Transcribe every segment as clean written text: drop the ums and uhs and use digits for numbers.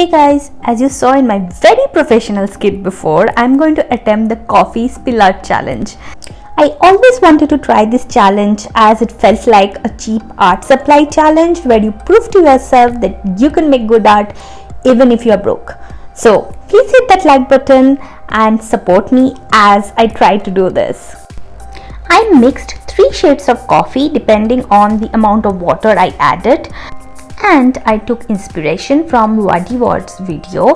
Hey guys, as you saw in my very professional skit before, I'm going to attempt the coffee spill art challenge. I always wanted to try this challenge as it felt like a cheap art supply challenge where you prove to yourself that you can make good art even if you are broke. So please hit that like button and support me as I try to do this. I mixed 3 shades of coffee depending on the amount of water I added. And I took inspiration from Waddy Ward's video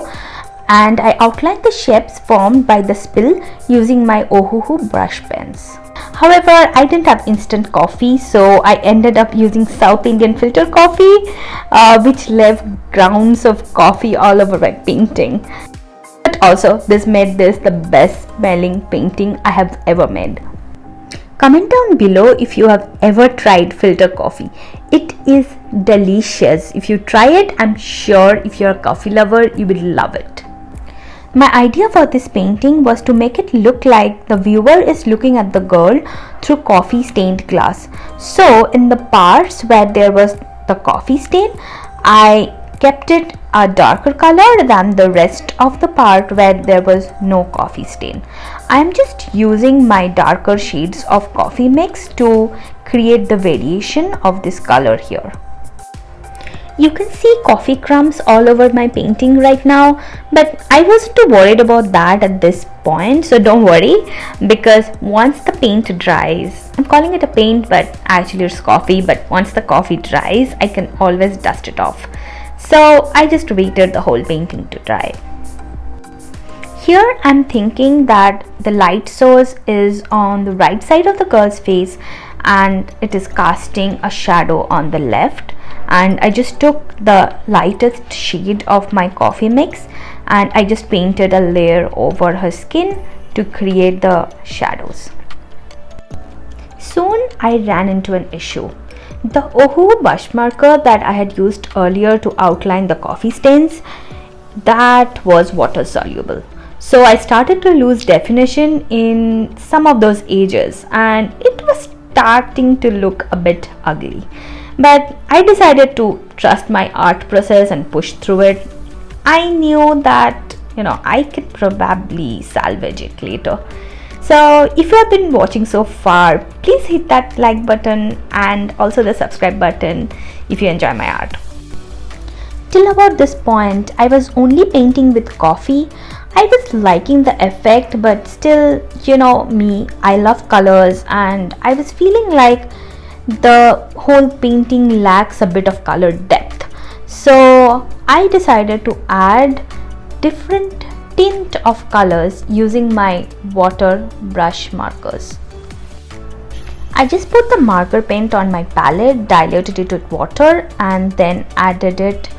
and I outlined the shapes formed by the spill using my Ohuhu brush pens. However, I didn't have instant coffee, so I ended up using South Indian filter coffee, which left grounds of coffee all over my painting. But also, this made this the best smelling painting I have ever made. Comment down below if you have ever tried filter coffee. It is delicious. If you try it, I'm sure if you're a coffee lover, you will love it. My idea for this painting was to make it look like the viewer is looking at the girl through coffee stained glass. So in the parts where there was the coffee stain, I kept it a darker color than the rest of the part where there was no coffee stain. I am just using my darker shades of coffee mix to create the variation of this color here. You can see coffee crumbs all over my painting right now, but I wasn't too worried about that at this point, so don't worry, because once the paint dries, I'm calling it a paint but actually it's coffee, but once the coffee dries, I can always dust it off. So I just waited the whole painting to dry. Here I'm thinking that the light source is on the right side of the girl's face and it is casting a shadow on the left, and I just took the lightest shade of my coffee mix and I just painted a layer over her skin to create the shadows. Soon I ran into an issue. The Ohuhu brush marker that I had used earlier to outline the coffee stains, that was water soluble. So I started to lose definition in some of those edges and it was starting to look a bit ugly. But I decided to trust my art process and push through it. I knew that, I could probably salvage it later. So if you have been watching so far, please hit that like button and also the subscribe button if you enjoy my art. Till about this point, I was only painting with coffee. I was liking the effect, but still, me, I love colors and I was feeling like the whole painting lacks a bit of color depth. So I decided to add different tint of colors using my water brush markers. I just put the marker paint on my palette, diluted it with water and then added it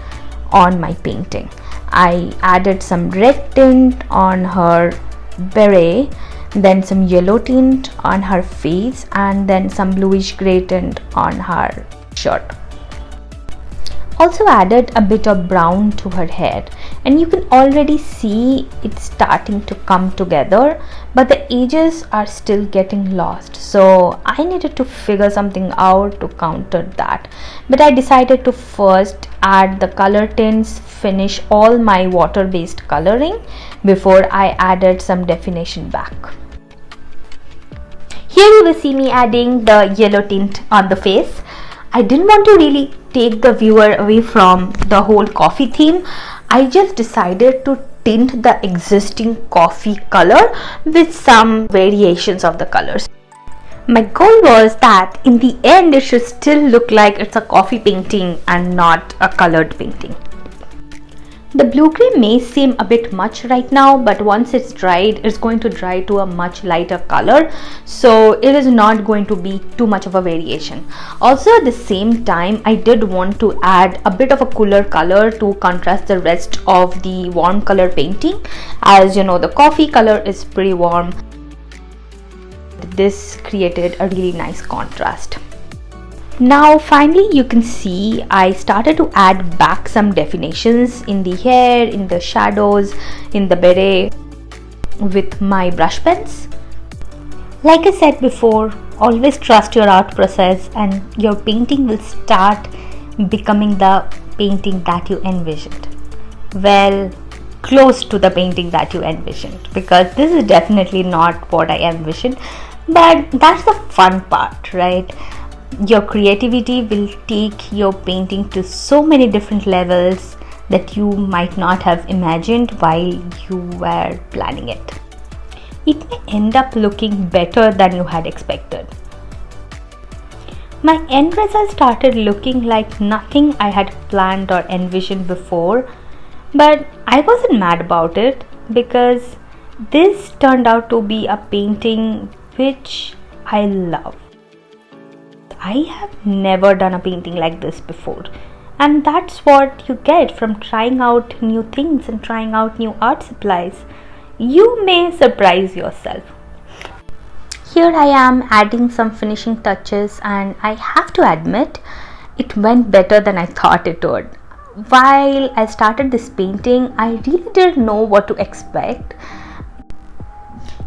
on my painting. I added some red tint on her beret, then some yellow tint on her face and then some bluish grey tint on her shirt. Also added a bit of brown to her hair and you can already see it starting to come together, but the edges are still getting lost. So I needed to figure something out to counter that. But I decided to first add the color tints, finish all my water based coloring before I added some definition back. Here you will see me adding the yellow tint on the face. I didn't want to really take the viewer away from the whole coffee theme. I just decided to tint the existing coffee color with some variations of the colors. My goal was that in the end it should still look like it's a coffee painting and not a colored painting. The blue-gray may seem a bit much right now, but once it's dried, it's going to dry to a much lighter color. So it is not going to be too much of a variation. Also at the same time, I did want to add a bit of a cooler color to contrast the rest of the warm color painting. As you know, the coffee color is pretty warm. This created a really nice contrast. Now finally you can see I started to add back some definitions in the hair, in the shadows, in the beret with my brush pens. Like I said before, always trust your art process and your painting will start becoming the painting that you envisioned. well, close to the painting that you envisioned, because this is definitely not what I envisioned, but that's the fun part, right? Your creativity will take your painting to so many different levels that you might not have imagined while you were planning it. It may end up looking better than you had expected. My end result started looking like nothing I had planned or envisioned before, but I wasn't mad about it because this turned out to be a painting which I love. I have never done a painting like this before, and that's what you get from trying out new things and trying out new art supplies. You may surprise yourself. Here I am adding some finishing touches, and I have to admit it went better than I thought it would. While I started this painting, I really didn't know what to expect.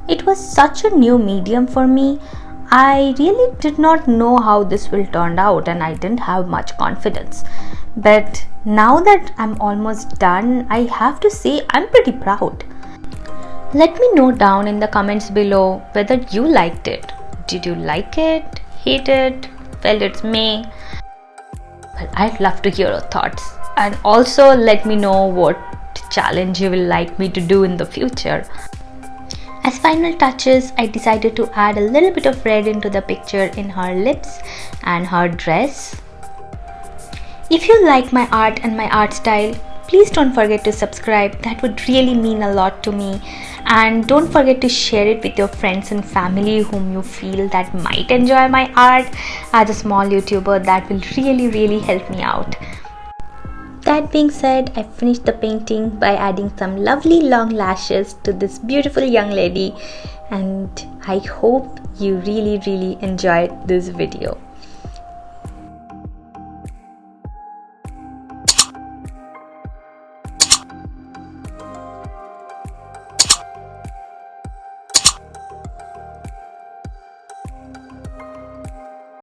It was such a new medium for me. I really did not know how this will turn out, and I didn't have much confidence. But now that I'm almost done, I have to say I'm pretty proud. Let me know down in the comments below whether you liked it. Did you like it, hate it, felt it's me? Well, I'd love to hear your thoughts. And also let me know what challenge you will like me to do in the future. As final touches, I decided to add a little bit of red into the picture in her lips and her dress. If you like my art and my art style, please don't forget to subscribe. That would really mean a lot to me. And don't forget to share it with your friends and family whom you feel that might enjoy my art. As a small YouTuber, that will really help me out. That being said, I finished the painting by adding some lovely long lashes to this beautiful young lady, and I hope you really enjoyed this video.